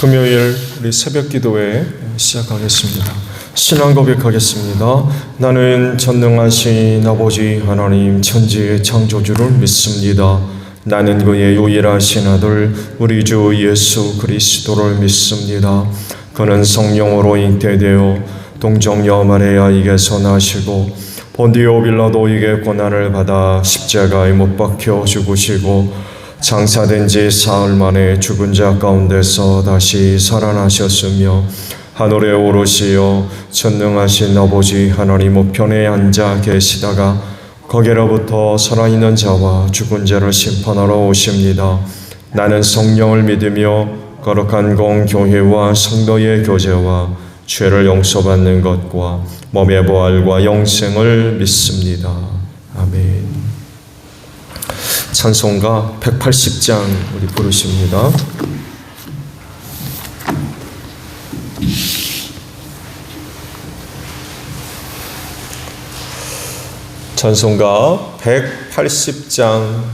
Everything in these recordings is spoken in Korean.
금요일 우리 새벽 기도회 시작하겠습니다. 신앙 고백하겠습니다. 나는 전능하신 아버지 하나님 천지의 창조주를 믿습니다. 나는 그의 유일하신 아들 우리 주 예수 그리스도를 믿습니다. 그는 성령으로 잉태되어 동정녀 마리아에게서 나시고 본디오 빌라도에게 고난을 받아 십자가에 못 박혀 죽으시고 장사된 지 사흘 만에 죽은 자 가운데서 다시 살아나셨으며 하늘에 오르시어 전능하신 아버지 하나님 우편에 앉아 계시다가 거기로부터 살아있는 자와 죽은 자를 심판하러 오십니다. 나는 성령을 믿으며 거룩한 공교회와 성도의 교제와 죄를 용서받는 것과 몸의 부활과 영생을 믿습니다. 아멘. 찬송가 180장 우리 부르십니다. 찬송가 180장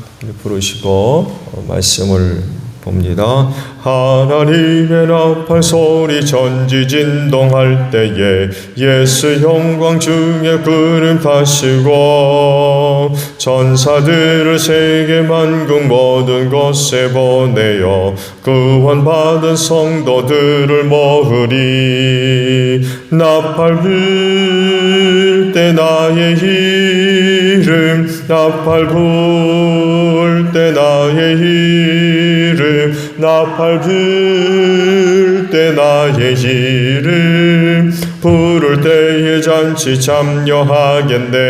부르시고 말씀을 봅니다. 하나님의 나팔 소리 전지진동할 때에 예수 영광 중에 구름 타시고 전사들을 세계 만국 모든 곳에 보내어 구원받은 성도들을 모으리. 나팔 불 때 나의 이름 나팔 불 때 나의 이름 나팔 불 때 나의 이름 부를 때에 잔치 참여하겠네.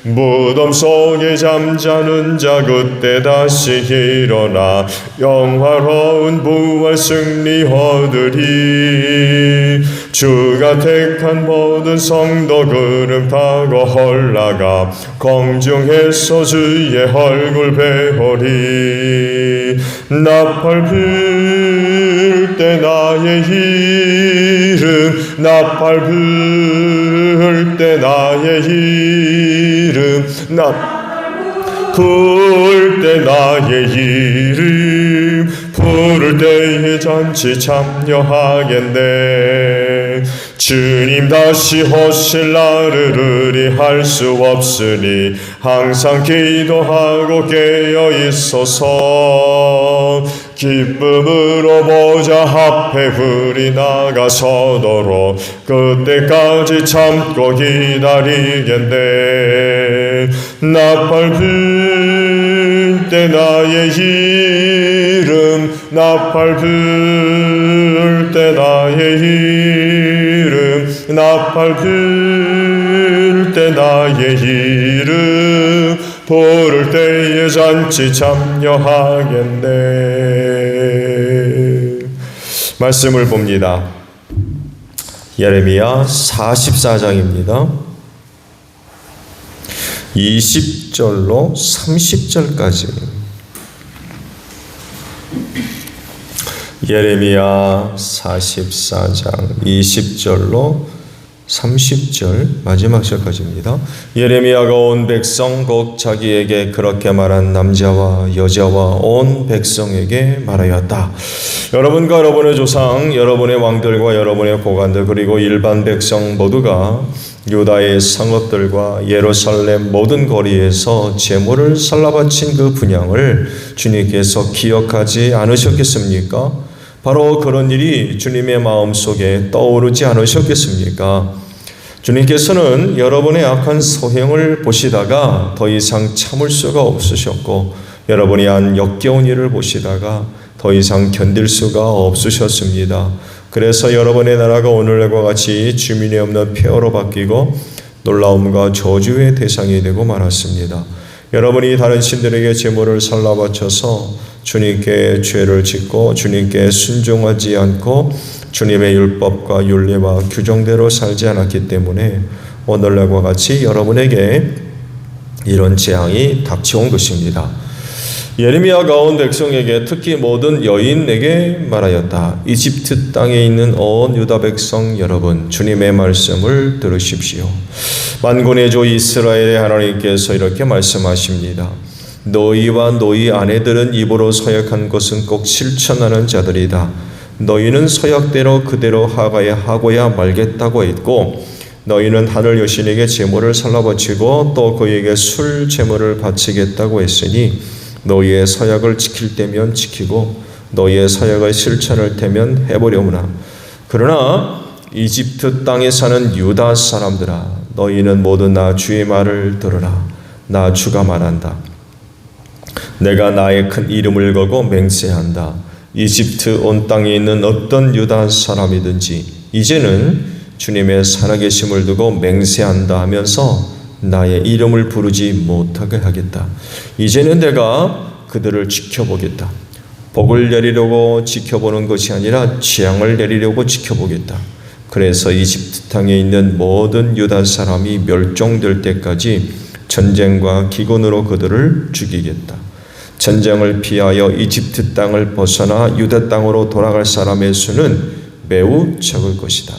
무덤 속에 잠자는 자 그때 다시 일어나 영화로운 부활 승리 얻으리. 주가 택한 모든 성도 구름 타고 올라가 공중에서 주의 얼굴 배우리. 나팔 불 때 나의 이름 나팔 불 때 나의 이름 부를 때 나의 이름 부를 때에 잔치 참여하겠네. 주님 다시 오실 날을 의리할 수 없으니 항상 기도하고 깨어 있어서 기쁨으로 보좌 앞에 우리 나가서도록 그때까지 참고 기다리겠네. 나팔 불 때 나의 이름 나팔 불 때 나의 이름 나팔 불 때 나의 이름 부를 때에 잔치 참여하겠네. 말씀을 봅니다. 예레미야 44장입니다. 20절로 30절까지. 예레미야 44장 20절로 30절 마지막 절까지입니다. 예레미야가 온 백성 곧 자기에게 그렇게 말한 남자와 여자와 온 백성에게 말하였다. 여러분과 여러분의 조상, 여러분의 왕들과 여러분의 고관들 그리고 일반 백성 모두가 유다의 성읍들과 예루살렘 모든 거리에서 제물을 살라바친 그 분향을 주님께서 기억하지 않으셨겠습니까? 바로 그런 일이 주님의 마음속에 떠오르지 않으셨겠습니까? 주님께서는 여러분의 악한 소행을 보시다가 더 이상 참을 수가 없으셨고 여러분이 한 역겨운 일을 보시다가 더 이상 견딜 수가 없으셨습니다. 그래서 여러분의 나라가 오늘날과 같이 주민이 없는 폐허로 바뀌고 놀라움과 저주의 대상이 되고 말았습니다. 여러분이 다른 신들에게 제물을 살라바쳐서 주님께 죄를 짓고 주님께 순종하지 않고 주님의 율법과 윤리와 규정대로 살지 않았기 때문에 오늘날과 같이 여러분에게 이런 재앙이 닥쳐온 것입니다. 예레미야가 온 백성에게 특히 모든 여인에게 말하였다. 이집트 땅에 있는 온 유다 백성 여러분, 주님의 말씀을 들으십시오. 만군의 주 이스라엘의 하나님께서 이렇게 말씀하십니다. 너희와 너희 아내들은 입으로 서약한 것은 꼭 실천하는 자들이다. 너희는 서약대로 그대로 하고야 말겠다고 했고, 너희는 하늘 여신에게 제물을 살라바치고 또 그에게 술 제물을 바치겠다고 했으니 너희의 서약을 지킬 때면 지키고 너희의 서약을 실천할 때면 해보려무나. 그러나 이집트 땅에 사는 유다 사람들아, 너희는 모두 나 주의 말을 들으라. 나 주가 말한다. 내가 나의 큰 이름을 걸고 맹세한다. 이집트 온 땅에 있는 어떤 유다 사람이든지 이제는 주님의 살아계심을 두고 맹세한다 하면서 나의 이름을 부르지 못하게 하겠다. 이제는 내가 그들을 지켜보겠다. 복을 내리려고 지켜보는 것이 아니라 재앙을 내리려고 지켜보겠다. 그래서 이집트 땅에 있는 모든 유다 사람이 멸종될 때까지 전쟁과 기근으로 그들을 죽이겠다. 전쟁을 피하여 이집트 땅을 벗어나 유다 땅으로 돌아갈 사람의 수는 매우 적을 것이다.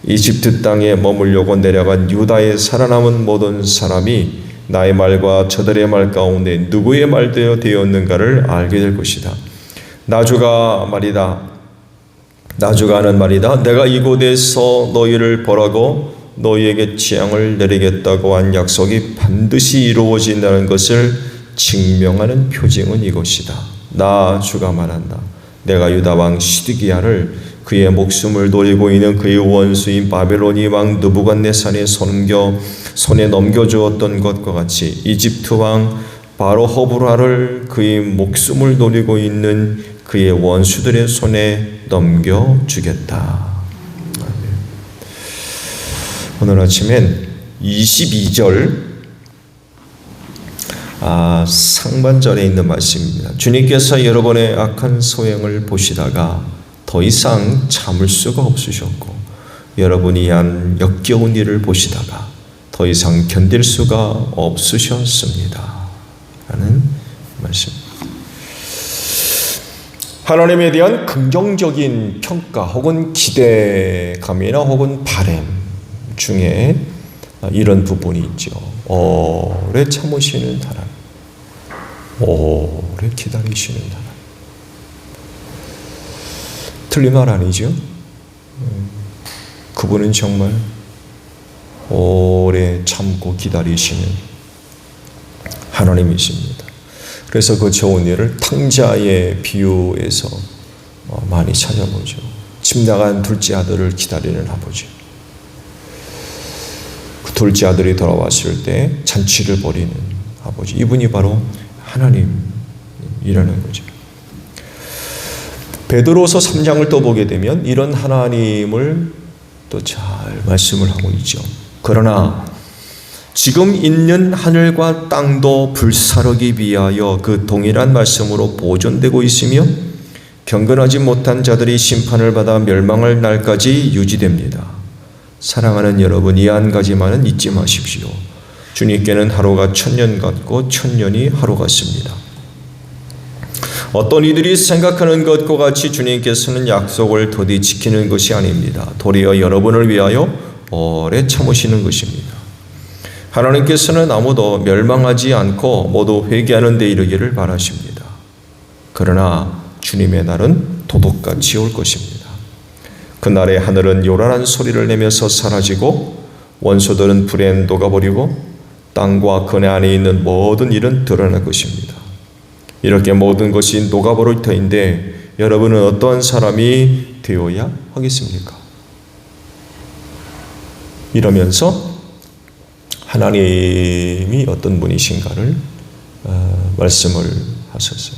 이집트 땅에 머물려고 내려간 유다에 살아남은 모든 사람이 나의 말과 저들의 말 가운데 누구의 말대로 되었는가를 알게 될 것이다. 나주가 하는 말이다. 내가 이곳에서 너희를 벌하고 너희에게 재앙을 내리겠다고 한 약속이 반드시 이루어진다는 것을 증명하는 표징은 이것이다. 나 주가 말한다. 내가 유다 왕 시드기야를 그의 목숨을 노리고 있는 그의 원수인 바벨론이 왕 느부갓네살의 손에 넘겨주었던 것과 같이 이집트 왕 바로 호브라를 그의 목숨을 노리고 있는 그의 원수들의 손에 넘겨주겠다. 오늘 아침엔 22절 상반절에 있는 말씀입니다. 주님께서 여러분의 악한 소행을 보시다가 더 이상 참을 수가 없으셨고 여러분이 한 역겨운 일을 보시다가 더 이상 견딜 수가 없으셨습니다. 라는 말씀입니다. 하나님에 대한 긍정적인 평가 혹은 기대감이나 혹은 바람 중에 이런 부분이 있죠. 오래 참으시는 하나님, 오래 기다리시는 하나님. 틀린 말 아니죠? 그분은 정말 오래 참고 기다리시는 하나님이십니다. 그래서 그 좋은 일을 탕자의 비유에서 많이 찾아보죠. 집 나간 둘째 아들을 기다리는 아버지. 그 둘째 아들이 돌아왔을 때 잔치를 벌이는 아버지. 이분이 바로 하나님이라는 거죠. 베드로서 3장을 또 보게 되면 이런 하나님을 또 잘 말씀을 하고 있죠. 그러나 지금 있는 하늘과 땅도 불사르기 위하여 그 동일한 말씀으로 보존되고 있으며 경건하지 못한 자들이 심판을 받아 멸망할 날까지 유지됩니다. 사랑하는 여러분, 이 한 가지만은 잊지 마십시오. 주님께는 하루가 1000년 같고 1000년이 하루 같습니다. 어떤 이들이 생각하는 것과 같이 주님께서는 약속을 더디 지키는 것이 아닙니다. 도리어 여러분을 위하여 오래 참으시는 것입니다. 하나님께서는 아무도 멸망하지 않고 모두 회개하는 데 이르기를 바라십니다. 그러나 주님의 날은 도둑같이 올 것입니다. 그날에 하늘은 요란한 소리를 내면서 사라지고 원수들은 불에 녹아버리고 땅과 그 안에 있는 모든 일은 드러날 것입니다. 이렇게 모든 것이 녹아버릴 터인데 여러분은 어떤 사람이 되어야 하겠습니까? 이러면서 하나님이 어떤 분이신가를 말씀을 하셨어요.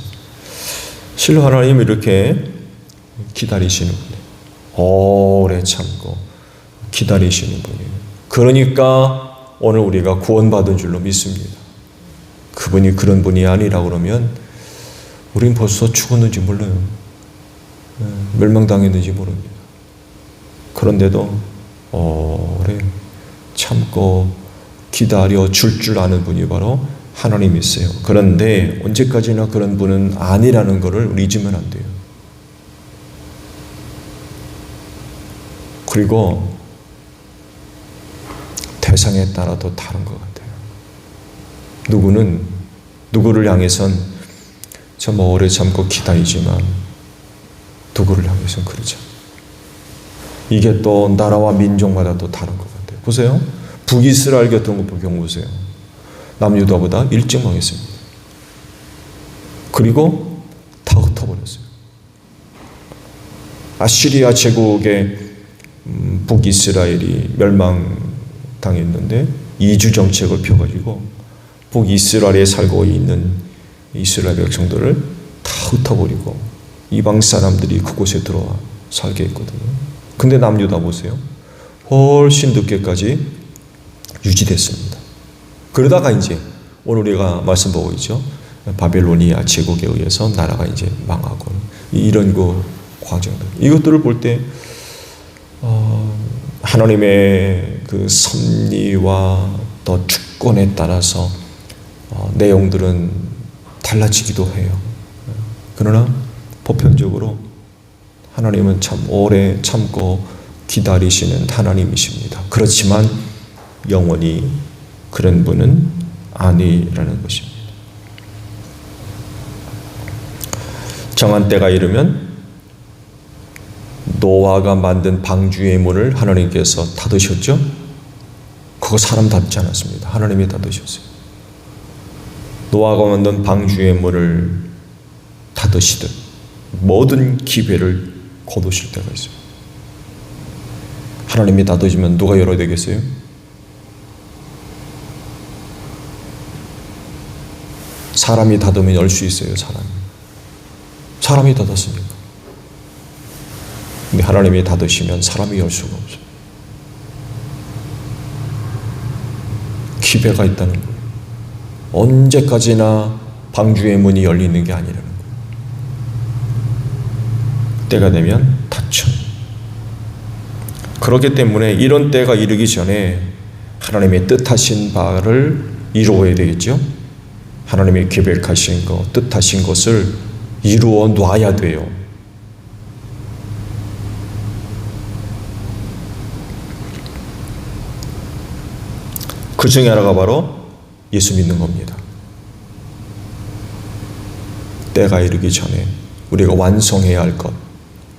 실로 하나님이 이렇게 기다리시는 분이에요. 오래 참고 기다리시는 분이에요. 그러니까 오늘 우리가 구원받은 줄로 믿습니다. 그분이 그런 분이 아니라 그러면 우린 벌써 죽었는지 몰라요. 멸망당했는지 모릅니다. 그런데도 오래 참고 기다려 줄 아는 분이 바로 하나님이세요. 그런데 언제까지나 그런 분은 아니라는 것을 우리 잊으면 안 돼요. 그리고 대상에 따라도 다른 것 같아요. 누구는 누구를 향해선 참 오래 참고 기다리지만 누구를 향해선 그러죠. 이게 또 나라와 민족마다 또 다른 것 같아요. 보세요. 북이스라엘 같은 경우 보세요. 남유다보다 일찍 망했습니다. 그리고 다 흩어버렸어요. 아시리아 제국의 북이스라엘이 멸망당했는데 이주 정책을 펴가지고 북이스라엘에 살고 있는 이스라엘 백성들을 다 흩어버리고 이방 사람들이 그곳에 들어와 살게 했거든요. 근데 남유다 보세요. 훨씬 늦게까지 유지됐습니다. 그러다가 이제 오늘 우리가 말씀 보고 있죠. 바벨로니아 제국에 의해서 나라가 이제 망하고 이런 그 과정들. 이것들을 볼 때 하나님의 그 섭리와 또 주권에 따라서 내용들은 달라지기도 해요. 그러나 보편적으로 하나님은 참 오래 참고 기다리시는 하나님이십니다. 그렇지만 영원히 그런 분은 아니라는 것입니다. 정한 때가 이르면 노아가 만든 방주의 문을 하나님께서 닫으셨죠? 그거 사람 닫지 않았습니다. 하나님이 닫으셨어요. 노아가 만든 방주의 문을 닫으시듯 모든 기회를 거두실 때가 있어요. 하나님이 닫으시면 누가 열어야 되겠어요? 사람이 닫으면 열 수 있어요. 사람이 닫았으니까. 근데 하나님이 닫으시면 사람이 열 수가 없어요. 기회가 있다는 거예요. 언제까지나 방주의 문이 열리는 게 아니라는 거예요. 때가 되면 닫혀. 그렇기 때문에 이런 때가 이르기 전에 하나님의 뜻하신 바를 이루어야 되겠죠. 하나님이 계획하신 것, 뜻하신 것을 이루어 놔야 돼요. 그 중에 하나가 바로 예수 믿는 겁니다. 때가 이르기 전에 우리가 완성해야 할 것,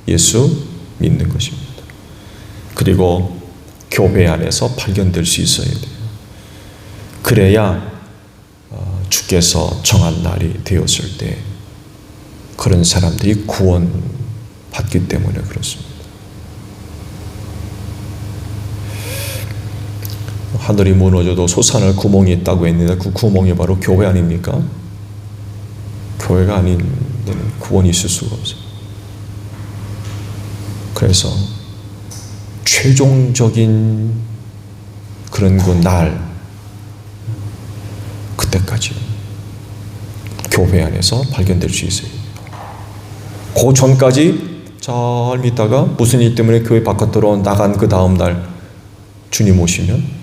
예수 믿는 것입니다. 그리고 교회 안에서 발견될 수 있어야 돼요. 그래야 주께서 정한 날이 되었을 때 그런 사람들이 구원받기 때문에 그렇습니다. 하늘이 무너져도 솟아날 구멍이 있다고 했는데 그 구멍이 바로 교회 아닙니까? 교회가 아닌 데는 구원이 있을 수가 없어요. 그래서 최종적인 그런 그 날, 그때까지 교회 안에서 발견될 수 있어요. 그 전까지 잘 믿다가 무슨 일 때문에 교회 바깥으로 나간 그 다음 날 주님 오시면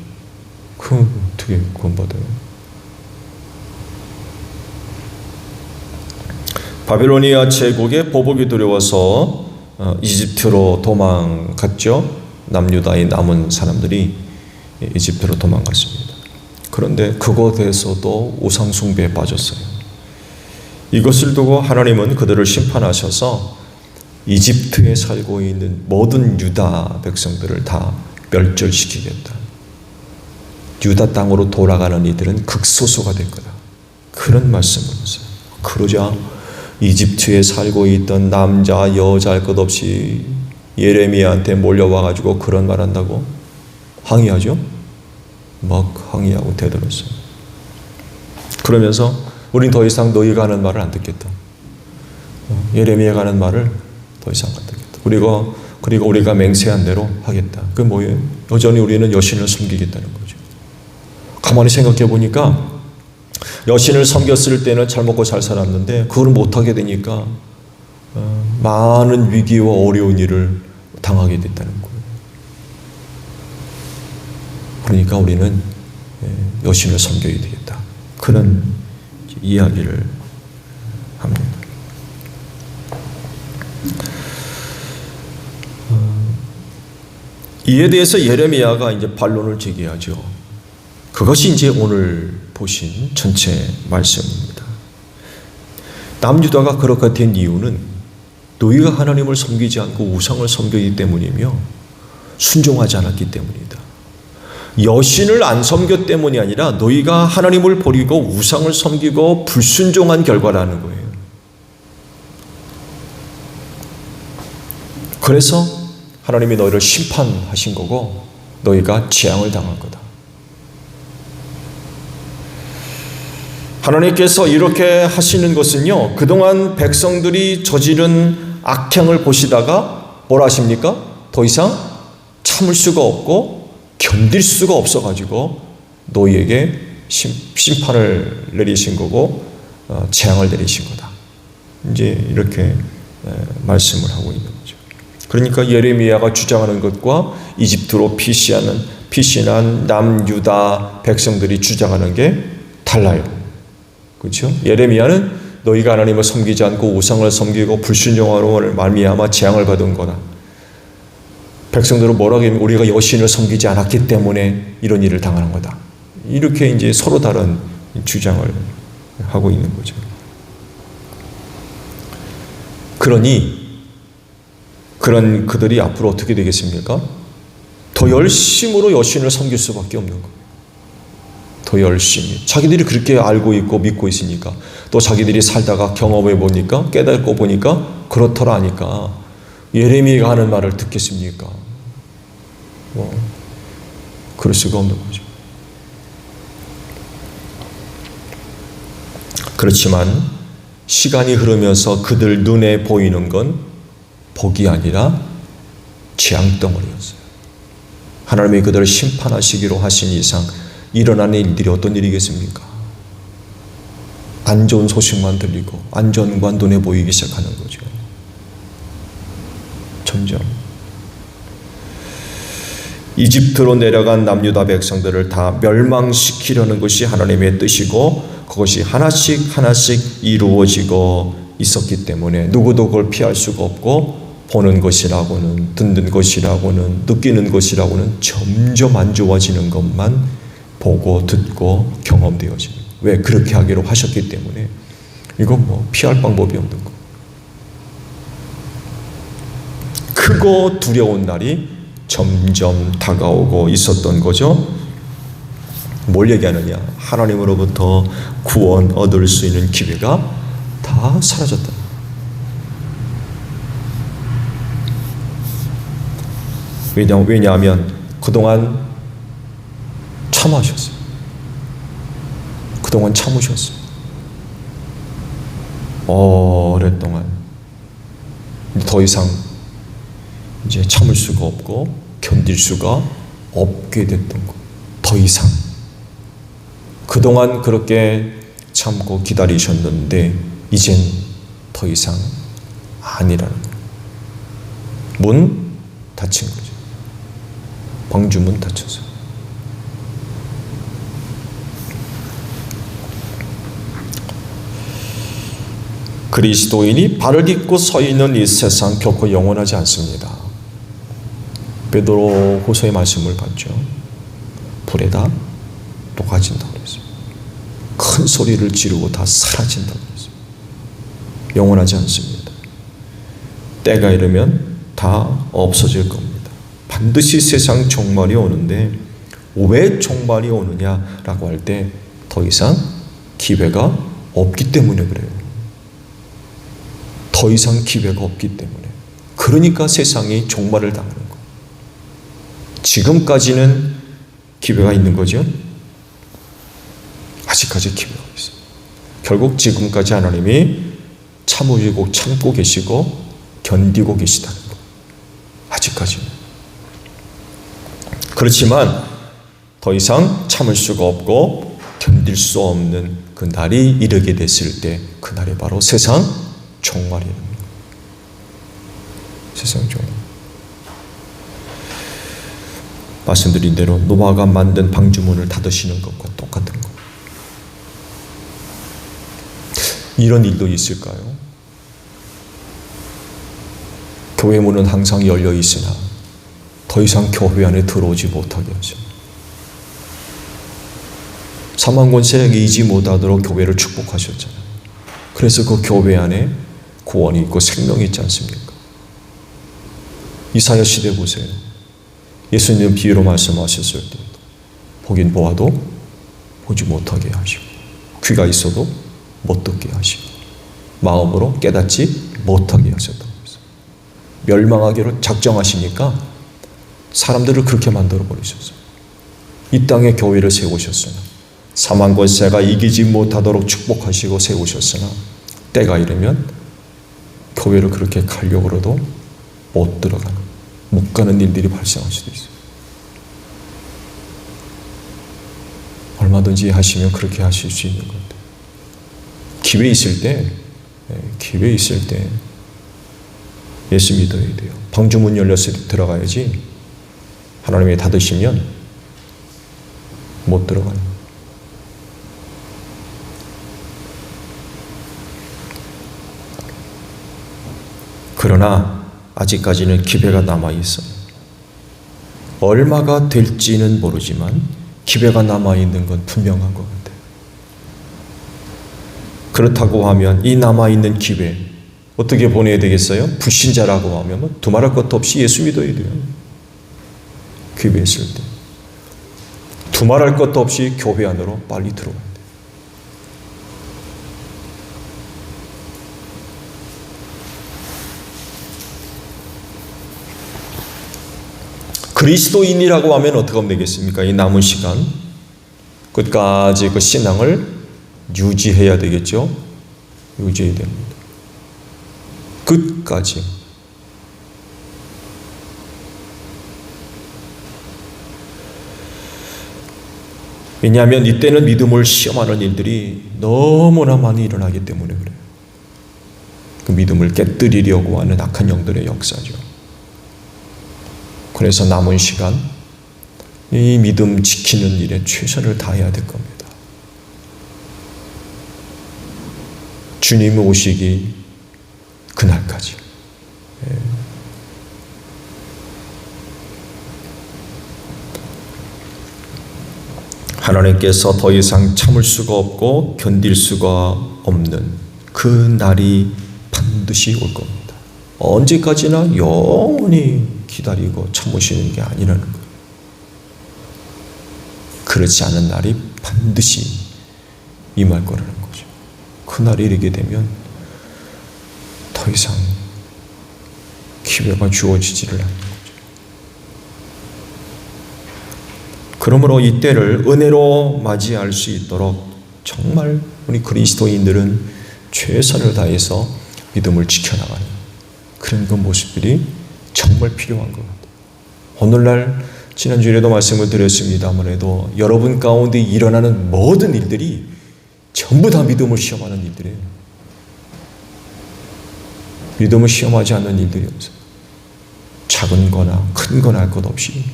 그건 어떻게 구원받아요? 바벨로니아 제국의 보복이 두려워서 이집트로 도망갔죠. 남유다의 남은 사람들이 이집트로 도망갔습니다. 그런데 그곳에서도 우상 숭배에 빠졌어요. 이것을 두고 하나님은 그들을 심판하셔서 이집트에 살고 있는 모든 유다 백성들을 다 멸절시키겠다. 유다 땅으로 돌아가는 이들은 극소수가 될 거다. 그런 말씀을 하세요. 그러자 이집트에 살고 있던 남자 여자 할 것 없이 예레미야한테 몰려와가지고 그런 말 한다고 항의하죠. 막 항의하고 대들었어요. 그러면서 우린 더 이상 너희가 하는 말을 안 듣겠다. 예레미야가 하는 말을 더 이상 안 듣겠다. 그리고 우리가 맹세한 대로 하겠다. 그게 뭐예요? 여전히 우리는 여신을 섬기겠다는 거죠. 가만히 생각해 보니까 여신을 섬겼을 때는 잘 먹고 잘 살았는데 그걸 못하게 되니까 많은 위기와 어려운 일을 당하게 됐다는 거예요. 그러니까 우리는 여신을 섬겨야 되겠다. 그런 이야기를 합니다. 이에 대해서 예레미야가 이제 반론을 제기하죠. 그것이 이제 오늘 보신 전체 말씀입니다. 남유다가 그렇게 된 이유는 너희가 하나님을 섬기지 않고 우상을 섬기기 때문이며 순종하지 않았기 때문이다. 여신을 안 섬겼기 때문이 아니라 너희가 하나님을 버리고 우상을 섬기고 불순종한 결과라는 거예요. 그래서 하나님이 너희를 심판하신 거고 너희가 재앙을 당할 거다. 하나님께서 이렇게 하시는 것은요, 그동안 백성들이 저지른 악행을 보시다가 뭐라 하십니까? 더 이상 참을 수가 없고 견딜 수가 없어가지고 너희에게 심판을 내리신 거고 재앙을 내리신 거다. 이제 이렇게 말씀을 하고 있는 거죠. 그러니까 예레미야가 주장하는 것과 이집트로 피신한 남유다 백성들이 주장하는 게 달라요. 그렇죠? 예레미야는 너희가 하나님을 섬기지 않고 우상을 섬기고 불순종하로 말미암아 재앙을 받은 거다. 백성들은 뭐라고 하면 우리가 여신을 섬기지 않았기 때문에 이런 일을 당하는 거다. 이렇게 이제 서로 다른 주장을 하고 있는 거죠. 그러니 그런 그들이 앞으로 어떻게 되겠습니까? 더 열심으로 여신을 섬길 수밖에 없는 거예요. 더 열심히. 자기들이 그렇게 알고 있고 믿고 있으니까, 또 자기들이 살다가 경험해 보니까, 깨닫고 보니까 그렇더라 하니까 예레미야가 하는 말을 듣겠습니까? 그럴 수가 없는 거죠. 그렇지만 시간이 흐르면서 그들 눈에 보이는 건 복이 아니라 재앙덩어리였어요. 하나님이 그들을 심판하시기로 하신 이상 일어나는 일들이 어떤 일이겠습니까? 안 좋은 소식만 들리고 안 좋은 건 눈에 보이기 시작하는 거죠. 점점 이집트로 내려간 남유다 백성들을 다 멸망시키려는 것이 하나님의 뜻이고 그것이 하나씩 하나씩 이루어지고 있었기 때문에 누구도 그걸 피할 수가 없고 보는 것이라고는, 듣는 것이라고는, 느끼는 것이라고는 점점 안 좋아지는 것만 보고 듣고 경험되어지는. 왜? 그렇게 하기로 하셨기 때문에 이건 피할 방법이 없는 거. 크고 두려운 날이 점점 다가오고 있었던 거죠. 뭘 얘기하느냐? 하나님으로부터 구원 얻을 수 있는 기회가 다 사라졌다. 왜냐하면 그동안 참으셨어요. 그동안 참으셨어요. 오랫동안 더 이상 이제 참을 수가 없고 견딜 수가 없게 됐던 것. 더 이상 그동안 그렇게 참고 기다리셨는데 이젠 더 이상 아니라는 거예요. 문 닫힌 거죠. 방주문 닫혀서. 그리스도인이 발을 딛고 서 있는 이 세상 결코 영원하지 않습니다. 베드로 호서의 말씀을 봤죠. 불에다 녹아진다고 그랬어요. 큰 소리를 지르고 다 사라진다고 그랬어요. 영원하지 않습니다. 때가 이르면 다 없어질 겁니다. 반드시 세상 종말이 오는데 왜 종말이 오느냐라고 할 때 더 이상 기회가 없기 때문에 그래요. 더 이상 기회가 없기 때문에. 그러니까 세상이 종말을 당하는 거예요. 지금까지는 기회가 있는 거죠. 아직까지 기회가 있어요. 결국 지금까지 하나님이 참고 계시고 견디고 계시다는 거예요. 아직까지는. 그렇지만 더 이상 참을 수가 없고 견딜 수 없는 그 날이 이르게 됐을 때 그 날이 바로 세상 종말이라는 거예요. 세상 종말. 말씀드린 대로 노아가 만든 방주문을 닫으시는 것과 똑같은 것. 이런 일도 있을까요? 교회 문은 항상 열려 있으나 더 이상 교회 안에 들어오지 못하게 하십니다. 사망권세 이지 못하도록 교회를 축복하셨잖아요. 그래서 그 교회 안에 구원이 있고 생명이 있지 않습니까? 이사야 시대 보세요. 예수님 비유로 말씀하셨을 때 보긴 보아도 보지 못하게 하시고 귀가 있어도 못 듣게 하시고 마음으로 깨닫지 못하게 하셨다고 했어요. 멸망하기로 작정하시니까 사람들을 그렇게 만들어 버리셨어요. 이 땅에 교회를 세우셨으나 사망권세가 이기지 못하도록 축복하시고 세우셨으나 때가 이르면 교회를 그렇게 가려고 해도 못 들어가는, 못 가는 일들이 발생할 수도 있어요. 얼마든지 하시면 그렇게 하실 수 있는 건데 기회 있을 때 예수 믿어야 돼요. 방주문 열렸을 때 들어가야지 하나님이 닫으시면 못 들어가는 거예요. 그러나 아직까지는 기회가 남아있어요. 얼마가 될지는 모르지만 기회가 남아있는 건 분명한 것 같아요. 그렇다고 하면 이 남아있는 기회 어떻게 보내야 되겠어요? 불신자라고 하면 두말할 것도 없이 예수 믿어야 돼요. 기회 있을 때 두말할 것도 없이 교회 안으로 빨리 들어가야 돼요. 그리스도인이라고 하면 어떻게 하면 되겠습니까? 이 남은 시간 끝까지 그 신앙을 유지해야 되겠죠? 유지해야 됩니다. 끝까지. 왜냐하면 이때는 믿음을 시험하는 일들이 너무나 많이 일어나기 때문에 그래요. 그 믿음을 깨뜨리려고 하는 악한 영들의 역사죠. 그래서 남은 시간 이 믿음 지키는 일에 최선을 다해야 될 겁니다. 주님이 오시기 그날까지. 하나님께서 더 이상 참을 수가 없고 견딜 수가 없는 그 날이 반드시 올 겁니다. 언제까지나 영원히 기다리고 참으시는 게 아니라는 거예요. 그렇지 않은 날이 반드시 임할 거라는 거죠. 그 날이 이르게 되면 더 이상 기회가 주어지지를 않는 거죠. 그러므로 이 때를 은혜로 맞이할 수 있도록 정말 우리 그리스도인들은 최선을 다해서 믿음을 지켜나가는 그런 그 모습들이 정말 필요한 것 같아요. 오늘날 지난주에도 말씀을 드렸습니다만 여러분 가운데 일어나는 모든 일들이 전부 다 믿음을 시험하는 일들이에요. 믿음을 시험하지 않는 일들이 없어요. 작은 거나 큰 거나 할 것 없이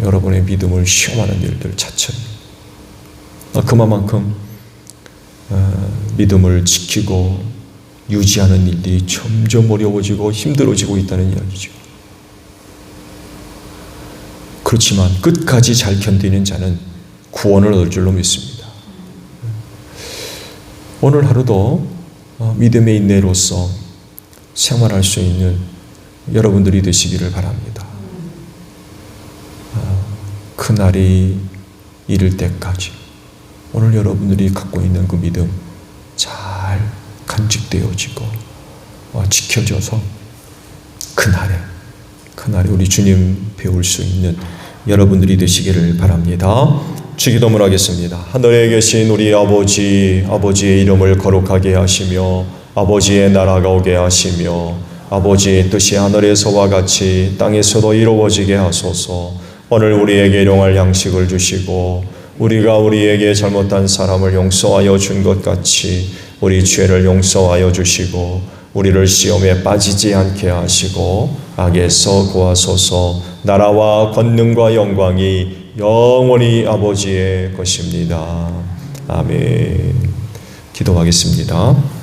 여러분의 믿음을 시험하는 일들 자체입니다. 그만큼 믿음을 지키고 유지하는 일들이 점점 어려워지고 힘들어지고 있다는 이야기죠. 그렇지만 끝까지 잘 견디는 자는 구원을 얻을 줄로 믿습니다. 오늘 하루도 믿음의 인내로서 생활할 수 있는 여러분들이 되시기를 바랍니다. 그날이 이를 때까지 오늘 여러분들이 갖고 있는 그 믿음 잘 간직되어지고 지켜져서 그날에 우리 주님 배울 수 있는 여러분들이 되시기를 바랍니다. 주기도문 하겠습니다. 하늘에 계신 우리 아버지의 이름을 거룩하게 하시며 아버지의 나라가 오게 하시며 아버지의 뜻이 하늘에서와 같이 땅에서도 이루어지게 하소서. 오늘 우리에게 일용할 양식을 주시고 우리가 우리에게 잘못한 사람을 용서하여 준 것 같이 우리 죄를 용서하여 주시고 우리를 시험에 빠지지 않게 하시고 악에서 구하소서. 나라와 권능과 영광이 영원히 아버지의 것입니다. 아멘. 기도하겠습니다.